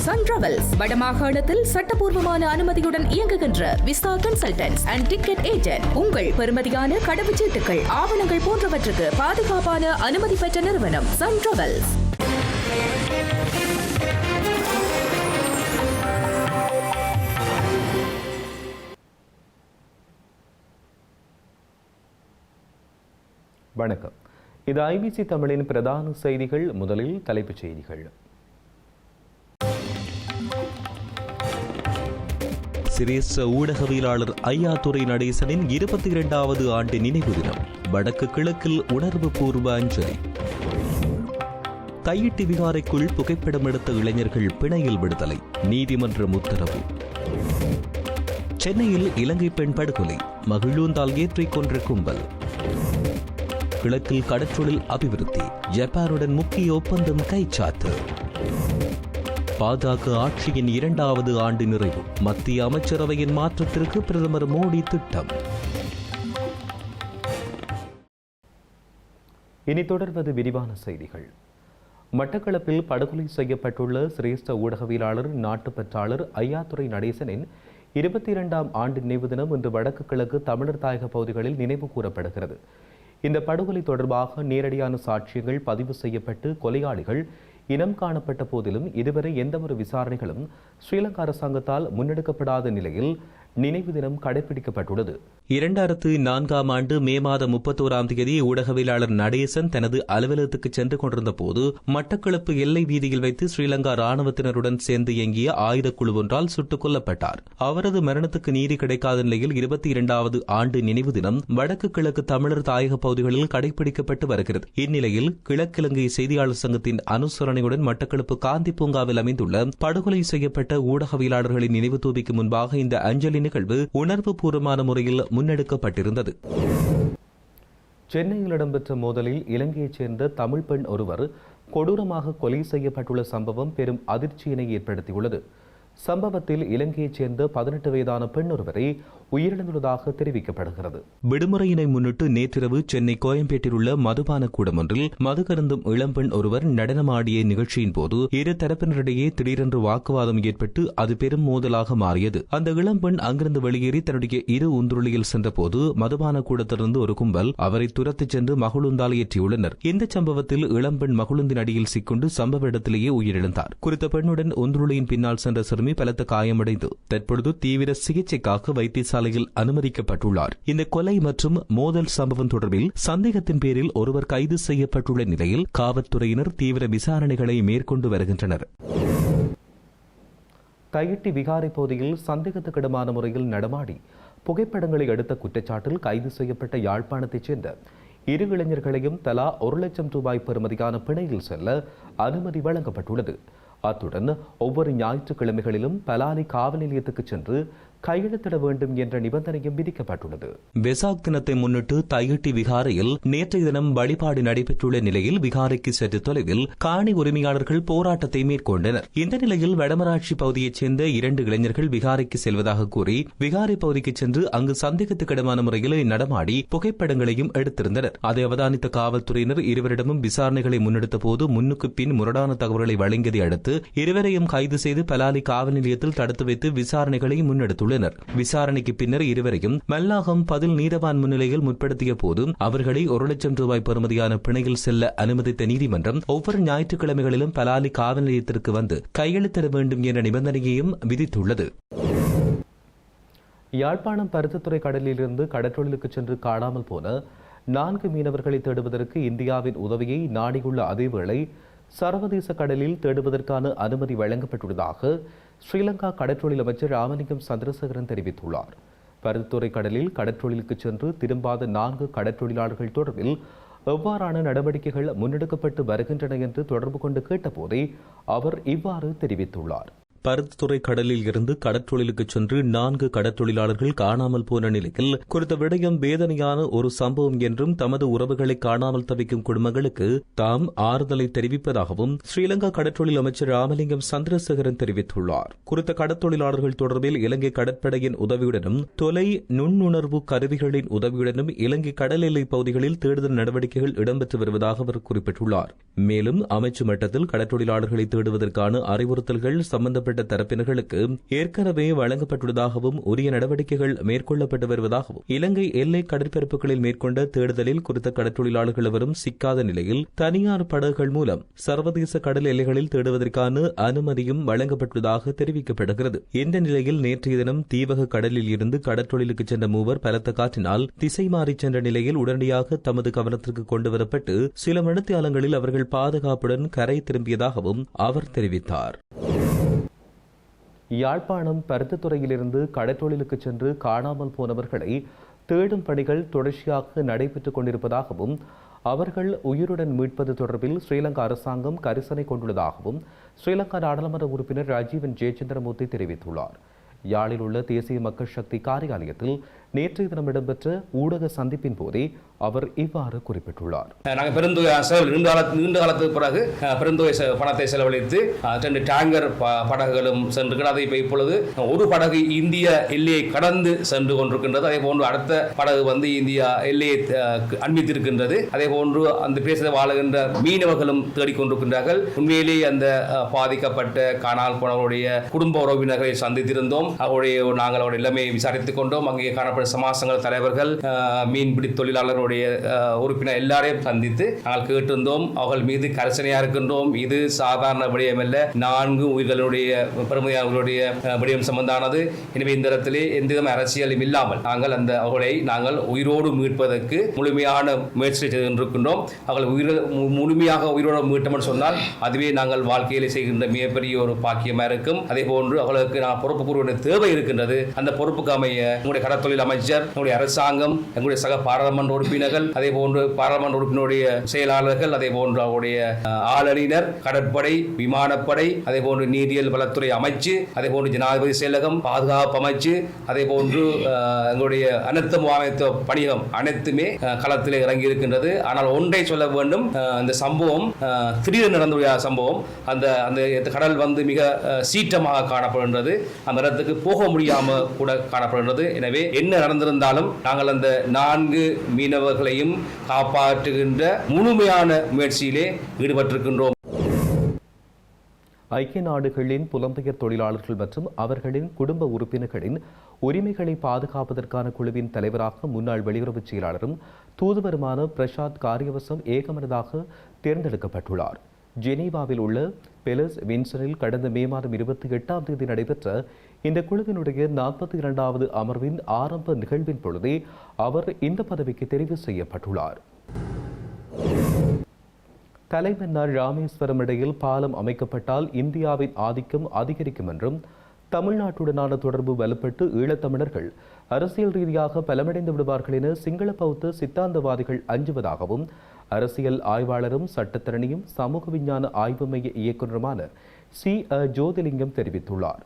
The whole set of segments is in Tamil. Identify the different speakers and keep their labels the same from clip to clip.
Speaker 1: சன் டிராவல்ஸ் வடமாகாணத்தில் சட்டபூர்வமான அனுமதியுடன் இயங்குகின்ற visa consultants and ticket agent. உங்கள் பெறுமதியான கடவுச்சீட்டுகள், ஆவணங்கள் போன்றவற்றுக்கு பாதுகாப்பான அனுமதி பெற்ற நிறுவனம் சன் டிராவல்ஸ்.
Speaker 2: வணக்கம். இது ஐபிசி தமிழின் பிரதான செய்திகள். முதலில் தலைப்புச் செய்திகள்.
Speaker 3: சிரேஷ்ட ஊடகவியலாளர் ஐயாத்துரை நடேசனின் 22வது ஆண்டு நினைவு தினம். வடக்கு கிழக்கில் உணர்வு பூர்வ அஞ்சலி. தையிட்டி விகாரைக்குள் புகைப்படம் எடுத்த இளைஞர்கள் பிணையில் விடுதலை, நீதிமன்றம் உத்தரவு. சென்னையில் இலங்கை பெண் படுகொலை, மகிழுந்தால் ஏற்றிக் கொன்ற கும்பல். கிழக்கில் கடற்றொழில் அபிவிருத்தி, ஜப்பானுடன் முக்கிய ஒப்பந்தம் கைச்சாத்து. பாஜக ஆட்சியின் 2வது ஆண்டு நிறைவு, மத்திய அமைச்சரவையின் மாற்றத்திற்கு பிரதமர் மோடி திட்டம்.
Speaker 2: இனி தொடர்வது விரிவான செய்திகள். மட்டக்களப்பில் படுகொலை செய்யப்பட்டுள்ள சிரேஷ்ட ஊடகவியலாளர் நாட்டுப்பற்றாளர் ஐயாத்துரை நடேசனின் 22ஆம் ஆண்டு நினைவு தினம் இன்று வடக்கு கிழக்கு தமிழர் தாயக பகுதிகளில் நினைவு கூறப்படுகிறது. இந்த படுகொலை தொடர்பாக நேரடியான சாட்சியங்கள் பதிவு செய்யப்பட்டு கொலையாளிகள் இனம் காணப்பட்ட போதிலும் இதுவரை எந்தவொரு விசாரணைகளும் ஸ்ரீலங்கா அரசாங்கத்தால் முன்னெடுக்கப்படாத நிலையில் நினைவு தினம் கடைபிடிக்கப்பட்டுள்ளது.
Speaker 3: 2004ஆம் ஆண்டு மே மாதம் 31ஆம் தேதி ஊடகவியலாளர் நடேசன் தனது அலுவலகத்துக்கு சென்று கொண்டிருந்த போது மட்டக்களப்பு எல்லை வீதியில் வைத்து ஸ்ரீலங்கா ராணுவத்தினருடன் சேர்ந்து இயங்கிய ஆயுதக்குழு ஒன்றால் சுட்டுக் கொல்லப்பட்டார். அவரது மரணத்துக்கு நீதி கிடைக்காத நிலையில் 22வது ஆண்டு நினைவு தினம் வடக்கு கிழக்கு தமிழர் தாயக பகுதிகளில் கடைபிடிக்கப்பட்டு வருகிறது. இந்நிலையில் கிழக்கிழங்கை செய்தியாளர் சங்கத்தின் அனுசரணையுடன் மட்டக்களப்பு காந்தி பூங்காவில் அமைந்துள்ள படுகொலை செய்யப்பட்ட ஊடகவியலாளர்களின் நினைவு தூபிக்கு முன்பாக இந்த அஞ்சலி நிகழ்வு உணர்வு பூர்வமான முறையில் முன்னெடுக்கப்பட்டிருந்தது.
Speaker 2: சென்னையில் இடம்பெற்ற மோதலில் இலங்கையைச் சேர்ந்த தமிழ் பெண் ஒருவர் கொடூரமாக கொலை செய்யப்பட்டுள்ள சம்பவம் பெரும் அதிர்ச்சியினை ஏற்படுத்தியுள்ளது. சம்பவத்தில் இலங்கையைச் சேர்ந்த 18 வயதான பெண் ஒருவரை உயிரிழந்துள்ளதாக தெரிவிக்கப்படுகிறது.
Speaker 3: விடுமுறையினை முன்னிட்டு நேற்றிரவு சென்னை கோயம்பேட்டில் உள்ள மதுபான கூடம் ஒன்றில் மதுகருந்தும் இளம்பெண் ஒருவர் நடனமாடிய நிகழ்ச்சியின் போது இரு தரப்பினரிடையே திடீரென்று வாக்குவாதம் ஏற்பட்டு அது பெரும் மோதலாக மாறியது. அந்த இளம்பெண் அங்கிருந்து வெளியேறி தன்னுடைய இரு உந்துருளியில் சென்றபோது மதுபான கூடத்திலிருந்து ஒரு கும்பல் அவரை துரத்திச் சென்று மகுழுந்தால் ஏற்றியுள்ளனர். இந்த சம்பவத்தில் இளம்பெண் மகுழுந்தின் அடியில் சிக்கொண்டு சம்பவ இடத்திலேயே உயிரிழந்தார். குறித்த பெண்ணுடன் உந்துருளியின் பின்னால் சென்ற சிறுமி பலத்த காயமடைந்து தற்பொழுது தீவிர சிகிச்சைக்காக வைத்தியசாலையில் அனுமதிக்கப்பட்டுள்ளார். இந்த கொலை மற்றும் மோதல் சம்பவம் தொடர்பில் சந்தேகத்தின் பேரில் ஒருவர் கைது செய்யப்பட்டுள்ள நிலையில் காவல்துறையினர் தீவிர விசாரணைகளை மேற்கொண்டு வருகின்றனர்.
Speaker 2: தையிட்டி விகாரை பகுதியில் சந்தேகத்துக்கிடமான முறையில் நடமாடி புகைப்படங்களை எடுத்த குற்றச்சாட்டில் கைது செய்யப்பட்ட யாழ்ப்பாணத்தைச் சேர்ந்த 2 இளைஞர்களையும் தலா 1 லட்சம் ரூபாய் பெறுமதியான பிணையில் செல்ல அனுமதி வழங்கப்பட்டுள்ளது. அத்துடன் ஒவ்வொரு ஞாயிற்றுக்கிழமைகளிலும் பலாலி காவல் நிலையத்துக்கு சென்று கையெழுத்திட வேண்டும் என்ற நிபந்தனையும் விதிக்கப்பட்டுள்ளது.
Speaker 3: வெசாக் தினத்தை முன்னிட்டு தையிட்டி விகாரையில் நேற்றைய தினம் வழிபாடு நடைபெற்றுள்ள நிலையில் விகாரைக்கு சற்று தொலைவில் காணி உரிமையாளர்கள் போராட்டத்தை மேற்கொண்டனர். இந்த நிலையில் வடமராட்சி பகுதியைச் சேர்ந்த 2 இளைஞர்கள் விகாரைக்கு செல்வதாக கூறி விகாரை பகுதிக்கு சென்று அங்கு சந்தேகத்துக்கிடமான முறையில் நடமாடி புகைப்படங்களையும் எடுத்திருந்தனர். அதை அவதானித்த காவல்துறையினர் இருவரிடமும் விசாரணைகளை முன்னெடுத்த போது முன்னுக்கு பின் முரடான தகவல்களை வழங்கியதை அடுத்து இருவரையும் கைது செய்து பலாலி காவல் நிலையத்தில் தடுத்து வைத்து விசாரணைகளை முன்னெடுத்துள்ளனர். விசாரணைக்கு பின்னர் இருவரையும் மல்லாகம் பதில் நீதவான் முன்னிலையில் முற்படுத்திய போது அவர்களை 1 லட்சம் ரூபாய் பெறுமதியான பிணையில் செல்ல அனுமதித்த நீதிமன்றம் ஒவ்வொரு ஞாயிற்றுக்கிழமைகளிலும் பலாலி காவல் நிலையத்திற்கு வந்து கையெழுத்திட வேண்டும் என்ற நிபந்தனையையும் விதித்துள்ளது.
Speaker 2: யாழ்ப்பாணம் பருத்தித்துறை கடலிலிருந்து கடற்றொழிலுக்கு சென்று காணாமல் போன 4 மீனவர்களை தேடுவதற்கு இந்தியாவின் உதவியை நாடியுள்ள அதேவேளை சர்வதேச கடலில் தேடுவதற்கான அனுமதி வழங்கப்பட்டுள்ளதாக ஸ்ரீலங்கா கடற்றொழில் அமைச்சர் ராமலிங்கம் சந்திரசேகரன் தெரிவித்துள்ளார். பருத்தித்துறை கடலில் கடற்றொழிலுக்கு சென்று திரும்பாத 4 கடற்றொழிலாளர்கள் தொடர்பில் எவ்வாறான நடவடிக்கைகள் முன்னெடுக்கப்பட்டு வருகின்றன என்று தொடர்பு கொண்டு கேட்டபோதே அவர் இவ்வாறு தெரிவித்துள்ளார்.
Speaker 3: பருத்தித்துறை கடலில் இருந்து கடற்றொழிலுக்கு சென்று 4 கடற்றொழிலாளர்கள் காணாமல் போன நிலையில் குறித்த விடயம் வேதனையான ஒரு சம்பவம் என்றும் தமது உறவுகளை காணாமல் தவிக்கும் குடும்பங்களுக்கு தாம் ஆறுதலை தெரிவிப்பதாகவும் ஸ்ரீலங்கா கடற்றொழில் அமைச்சர் ராமலிங்கம் சந்திரசேகரன் தெரிவித்துள்ளார். குறித்த கடற்தொழிலாளர்கள் தொடர்பில் இலங்கை கடற்படையின் உதவியுடனும் தொலை நுண்ணுணர்வு கருவிகளின் உதவியுடனும் இலங்கை கடல் எல்லை பகுதிகளில் தேடுதல் நடவடிக்கைகள் இடம்பெற்று வருவதாக அவர் குறிப்பிட்டுள்ளார். மேலும் அமைச்சு மட்டத்தில் கடற்றொழிலாளர்களை தேடுவதற்கான அறிவுறுத்தல்கள் சம்பந்தப்பட்ட தரப்பினர்களுக்கு ஏற்கனவே வழங்கப்பட்டுள்ளதாகவும் உரிய நடவடிக்கைகள் மேற்கொள்ளப்பட்டு வருவதாகவும் இலங்கை எல்லை கடற்பரப்புகளில் மேற்கொண்ட தேடுதலில் குறித்த கடற்றொழிலாளர்கள் எவரும் சிக்காத நிலையில் தனியார் படகுகள் மூலம் சர்வதேச கடல் எல்லைகளில் தேடுவதற்கான அனுமதியும் வழங்கப்பட்டுள்ளதாக தெரிவிக்கப்படுகிறது. இந்த நிலையில் நேற்றைய தினம் தீவக கடலில் இருந்து கடற்றொழிலுக்கு சென்ற மூவர் பலத்த காற்றினால் திசை மாறி சென்ற நிலையில் உடனடியாக தமது கவனத்திற்கு கொண்டுவரப்பட்டு சில மணித்தியாலங்களில் அவர்கள் பாதுகாப்புடன் கரை திரும்பியதாகவும் அவர் தெரிவித்தார்.
Speaker 2: யாழ்ப்பாணம் பருத்தித்துறையிலிருந்து கடற்றொழிலுக்கு சென்று காணாமல் போனவர்களை தேடும் பணிகள் தொடர்ச்சியாக நடைபெற்றுக் கொண்டிருப்பதாகவும் அவர்கள் உயிருடன் மீட்பது தொடர்பில் ஸ்ரீலங்கா அரசாங்கம் கரிசனை கொண்டுள்ளதாகவும் ஸ்ரீலங்கா நாடாளுமன்ற உறுப்பினர் ராஜீவன் ஜெயச்சந்திரமூர்த்தி தெரிவித்துள்ளார். யாழில் உள்ள தேசிய மக்கள் சக்தி காரியாலயத்தில் நேற்றைய தினம் இடம்பெற்ற ஊடக சந்திப்பின் போதே அவர் இவ்வாறு குறிப்பிட்டுள்ளார்.
Speaker 4: நாங்கள் பெருந்தொகை நீண்ட காலத்துக்கு பிறகு பெருந்தொகை பணத்தை செலவழித்து 2 டேங்கர் படகுகளும் சென்றிருக்கிறது. அதை இப்பொழுது ஒரு படகு இந்திய எல்லையை கடந்து சென்று கொண்டிருக்கின்றது. அதே போன்று அடுத்த படகு இந்தியா எல்லையை அண்மித்திருக்கின்றது. அதே போன்று அந்த பிரதேசத்தை வாழுகின்ற மீனவர்களும் தேடிக்கொண்டிருக்கின்றார்கள். உண்மையிலேயே அந்த பாதிக்கப்பட்ட காணாமல் போனவருடைய குடும்ப உறவினர்களை சந்தித்திருந்தோம். நாங்கள் அவருடைய நிலைமையை விசாரித்துக் கொண்டோம். அங்கே காணப்பட்ட சமாசங்கள் தலைவர்கள், மீன்பிடி தொழிலாளர்களுடைய உறுப்பினர் எல்லாரையும் சந்தித்து நாங்கள் கேட்டிருந்தோம். அவர்கள் மீது கரிசனையா இருக்கின்றோம். இது சாதாரண விடயமல்ல, 4 உயிர்களுடைய பெருமையாளர்களுடைய விடயம் சம்பந்தமானது. எனவே இந்த இடத்திலே எந்தவித அரசியலும் இல்லாமல் அவர்களை நாங்கள் உயிரோடு மீட்பதற்கு முழுமையான முயற்சி செய்திருக்கின்றோம். அவர்கள் முழுமையாக உயிரோடு மீட்டோம் சொன்னால் அதுவே நாங்கள் வாழ்க்கையிலே செய்கின்ற மிகப்பெரிய ஒரு பாக்கியமாக இருக்கும். அதே போன்று அவர்களுக்கு நான் பொறுப்பு கூறுவதற்கு தேவை இருக்கின்றது. அந்த பொறுப்புக்கு அமைய உங்களுடைய கடற்தொழில் அமைச்சர், உங்களுடைய அரசாங்கம், எங்களுடைய சக பாராளுமன்ற உறுப்பினர்கள், அதே போன்று பாராளுமன்ற உறுப்பினருடைய செயலாளர்கள், அதே போன்று அவருடைய ஆளறிஞர், கடற்படை, விமானப்படை, அதே போன்று நீரியல் வளத்துறை அமைச்சு, அதே போன்று ஜனாதிபதி செயலகம், பாதுகாப்பு அமைச்சு, அதே போன்று எங்களுடைய அனைத்து முகாமைத்துவ பணியகம் அனைத்துமே களத்தில் இறங்கி இருக்கின்றது. ஆனால் ஒன்றை சொல்ல வேண்டும், இந்த சம்பவம் திடீரென நடந்த சம்பவம். அந்த கடல் மிக சீற்றமாக காணப்படுகின்றது. அந்த இடத்துக்கு போக முடியாமல் கூட காணப்படுகின்றது. எனவே என்ன நடந்திருந்தாலும் நாங்கள் அந்த 4 மீனவர்களையும் காப்பாற்றுகின்ற முழுமையான முயற்சியிலே ஈடுபட்டிருக்கின்றோம்.
Speaker 2: ஐக்கிய நாடுகளின் புலம்பெயர் தொழிலாளர்கள் மற்றும் அவர்களின் குடும்ப உறுப்பினர்களின் உரிமைகளை பாதுகாப்பதற்கான குழுவின் தலைவராக முன்னாள் வெளியுறவு செயலாளரும் தூதுவருமான பிரசாத் காரியவசம் ஏகமனதாக தேர்ந்தெடுக்கப்பட்டுள்ளார். ஜெனீவாவில் உள்ள பெலஸ் வின்சனில் கடந்த மே மாதம் 28ஆம் தேதி நடைபெற்ற இந்த குழுவினுடைய 42வது அமர்வின் ஆரம்ப நிகழ்வின் பொழுதே அவர் இந்த பதவிக்கு தெரிவு செய்யப்பட்டுள்ளார். தலைமன்னார் ராமேஸ்வரம் இடையில் பாலம் அமைக்கப்பட்டால் இந்தியாவின் ஆதிக்கம் அதிகரிக்கும் என்றும் தமிழ்நாட்டுடனான தொடர்பு வலுப்பட்டு ஈழத்தமிழர்கள் அரசியல் ரீதியாக பலமடைந்து விடுவார்கள் என சிங்கள பௌத்த சித்தாந்தவாதிகள் அஞ்சுவதாகவும் அரசியல் ஆய்வாளரும் சட்டத்தரணியும் சமூக விஞ்ஞான ஆய்வு மைய இயக்குநருமான ஜோதிலிங்கம் தெரிவித்துள்ளார்.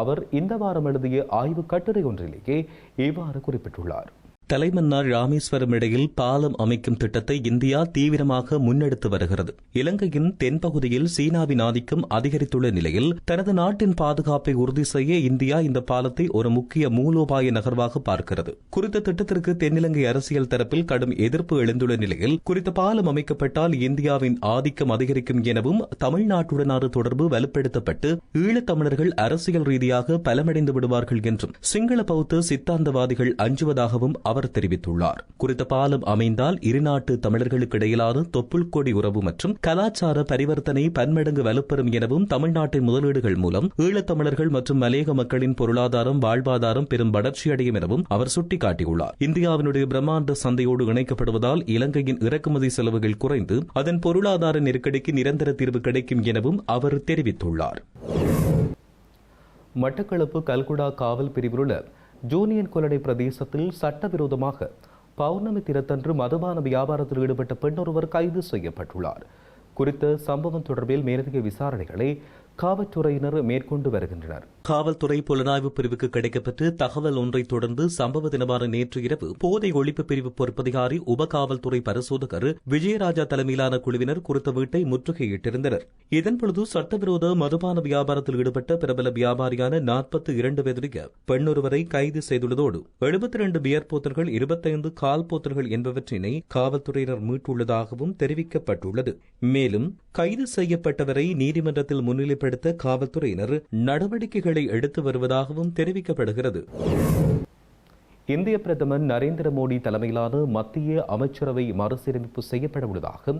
Speaker 2: அவர் இந்த வாரம் எழுதிய ஆய்வு கட்டுரை ஒன்றிலேயே இவ்வாறு குறிப்பிட்டுள்ளார்.
Speaker 3: தலைமன்னார் ராமேஸ்வரம் இடையில் பாலம் அமைக்கும் திட்டத்தை இந்தியா தீவிரமாக முன்னெடுத்து வருகிறது. இலங்கையின் தென்பகுதியில் சீனாவின் ஆதிக்கம் அதிகரித்துள்ள நிலையில் தனது நாட்டின் பாதுகாப்பை உறுதி செய்ய இந்தியா இந்த பாலத்தை ஒரு முக்கிய மூலோபாய நகர்வாக பார்க்கிறது. குறித்த திட்டத்திற்கு தென்னிலங்கை அரசியல் தரப்பில் கடும் எதிர்ப்பு எழுந்துள்ள நிலையில் குறித்த பாலம் அமைக்கப்பட்டால் இந்தியாவின் ஆதிக்கம் அதிகரிக்கும் எனவும் தமிழ்நாட்டுடனான தொடர்பு வலுப்படுத்தப்பட்டு ஈழத்தமிழர்கள் அரசியல் ரீதியாக பலமடைந்து விடுவார்கள் என்றும் சிங்கள பௌத்த சித்தாந்தவாதிகள் அஞ்சுவதாகவும் அவர் தெரிவித்துள்ளார். குறித்த பாலம் அமைந்தால் இருநாட்டு தமிழர்களுக்கு இடையிலான தொப்புள் கொடி உறவு மற்றும் கலாச்சார பரிவர்த்தனை பன்மடங்கு வலுப்பெறும் எனவும் தமிழ்நாட்டின் முதலீடுகள் மூலம் ஈழத்தமிழர்கள் மற்றும் மலையக மக்களின் பொருளாதாரம் வாழ்வாதாரம் பெரும் வளர்ச்சியடையும் எனவும் அவர் சுட்டிக்காட்டியுள்ளார். இந்தியாவினுடைய பிரம்மாண்ட சந்தையோடு இணைக்கப்படுவதால் இலங்கையின் இறக்குமதி செலவுகள் குறைந்து அதன் பொருளாதார நெருக்கடிக்கு நிரந்தர தீர்வு கிடைக்கும் எனவும் அவர் தெரிவித்துள்ளார்.
Speaker 2: மட்டக்களப்பு கல்குடா காவல் பிரிவிலுள்ள ஜூனியன் கொலடை பிரதேசத்தில் சட்டவிரோதமாக பௌர்ணமி தினத்தன்று மதுபான வியாபாரத்தில் ஈடுபட்ட பெண்ணொருவர் கைது செய்யப்பட்டுள்ளார். குறித்த சம்பவம் தொடர்பில் மேலதிக விசாரணைகளை காவல்துறையினர் மேற்கொண்டு வருகின்றனர்.
Speaker 3: காவல்துறை புலனாய்வு பிரிவுக்கு கிடைக்கப்பட்டு தகவல் ஒன்றை தொடர்ந்து சம்பவ தினமான நேற்று இரவு போதை ஒழிப்பு பிரிவு பொறுப்பதிகாரி உப காவல்துறை பரிசோதகர் விஜயராஜா தலைமையிலான குழுவினர் குறித்த வீட்டை முற்றுகையிட்டிருந்தனர். இதன்பொழுது சட்டவிரோத மதுபான வியாபாரத்தில் ஈடுபட்ட பிரபல வியாபாரியான 42 வயதுடைய பெண்ணொருவரை கைது செய்துள்ளதோடு 72 பியர் போத்தல்கள், 25 கால் போத்தல்கள் என்பவற்றினை காவல்துறையினர் மீட்டுள்ளதாகவும் தெரிவிக்கப்பட்டுள்ளது. மேலும் கைது செய்யப்பட்டவரை நீதிமன்றத்தில் முன்னிலைப்படுத்த காவல்துறையினர் நடவடிக்கைகள் எடுத்து வருவதாகவும் தெரிவிக்கப்படுகிறது.
Speaker 2: இந்திய பிரதமர் நரேந்திர மோடி தலைமையிலான மத்திய அமைச்சரவை மறுசீரமைப்பு செய்யப்பட உள்ளதாக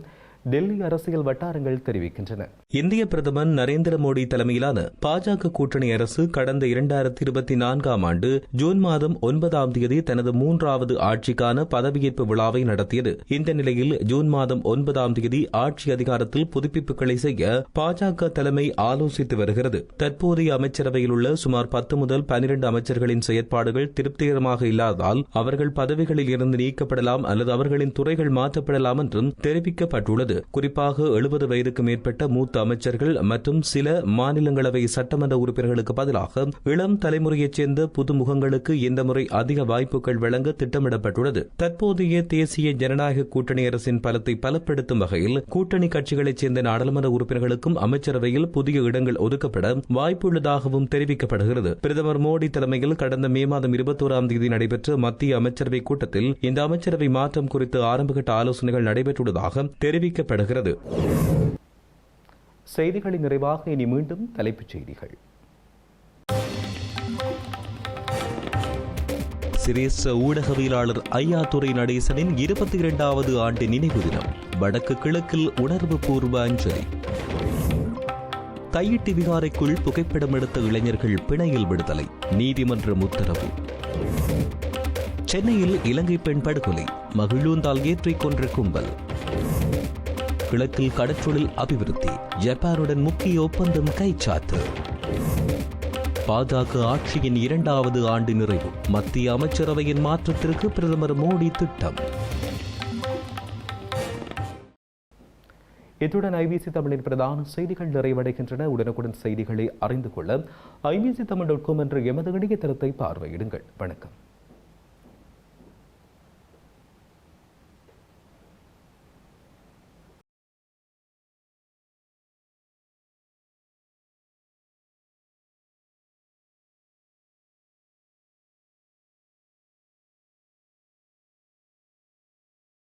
Speaker 2: டெல்லி அரசியல் வட்டாரங்கள் தெரிவிக்கின்றன.
Speaker 3: இந்திய பிரதமர் நரேந்திர மோடி தலைமையிலான பாஜக கூட்டணி அரசு கடந்த 2024ஆம் ஆண்டு ஜூன் மாதம் 9ஆம் தேதி தனது 3வது ஆட்சிக்கான பதவியேற்பு விழாவை நடத்தியது. இந்த நிலையில் ஜூன் மாதம் 9ஆம் தேதி ஆட்சி அதிகாரத்தில் புதுப்பிப்புகளை செய்ய பாஜக தலைமை ஆலோசித்து வருகிறது. தற்போதைய அமைச்சரவையில் உள்ள சுமார் 10 முதல் 12 அமைச்சர்களின் செயற்பாடுகள் திருப்திகரமாக இல்லாததால் அவர்கள் பதவிகளில் இருந்து நீக்கப்படலாம் அல்லது அவர்களின் துறைகள் மாற்றப்படலாம் என்றும் தெரிவிக்கப்பட்டுள்ளது. குறிப்பாக 70 வயதுக்கு மேற்பட்ட மூத்த அமைச்சர்கள் மற்றும் சில மாநிலங்களவை சட்டமன்ற உறுப்பினர்களுக்கு பதிலாக இளம் தலைமுறையைச் சேர்ந்த புதுமுகங்களுக்கு இந்த முறை அதிக வாய்ப்புகள் வழங்க திட்டமிடப்பட்டுள்ளது. தற்போதைய தேசிய ஜனநாயக கூட்டணி அரசின் பலத்தை பலப்படுத்தும் வகையில் கூட்டணி கட்சிகளைச் சேர்ந்த நாடாளுமன்ற உறுப்பினர்களுக்கும் அமைச்சரவையில் புதிய இடங்கள் ஒதுக்கப்பட வாய்ப்புள்ளதாகவும் தெரிவிக்கப்படுகிறது. பிரதமர் மோடி தலைமையில் கடந்த மே மாதம் 21ஆம் தேதி நடைபெற்ற மத்திய அமைச்சரவை கூட்டத்தில் இந்த அமைச்சரவை மாற்றம் குறித்து ஆரம்பகட்ட ஆலோசனைகள் நடைபெற்றுள்ளதாக தெரிவிக்கப்படுகிறது.
Speaker 2: செய்திகளின் நிறைவாக இனி மீண்டும் தலைப்புச் செய்திகள்.
Speaker 3: சிரேஷ்ட ஊடகவியலாளர் ஐயாத்துரை நடேசனின் 22வது ஆண்டு நினைவு தினம். வடக்கு கிழக்கில் உணர்வு பூர்வ அஞ்சலி. தையிட்டி விகாரைக்குள் புகைப்படம் எடுத்த இளைஞர்கள் பிணையில் விடுதலை, நீதிமன்றம் உத்தரவு. சென்னையில் இலங்கை பெண் படுகொலை, மகிழுந்தால் ஏற்றிக் கொன்ற கும்பல். கிழக்கில் கடற்றொழில் அபிவிருத்தி, ஜப்பானுடன் முக்கிய ஒப்பந்தம் கைச்சாத்து. பாஜக ஆட்சியின் 2வது ஆண்டு நிறைவு, மத்திய அமைச்சரவையின் மாற்றத்திற்கு பிரதமர் மோடி திட்டம்.
Speaker 2: இத்துடன் ஐபிசி தமிழின் பிரதான செய்திகள் நிறைவடைகின்றன. உடனுக்குடன் செய்திகளை அறிந்து கொள்ள IBC Tamil.com என்ற எமது இணையதளத்தை பார்வையிடுங்கள். வணக்கம்.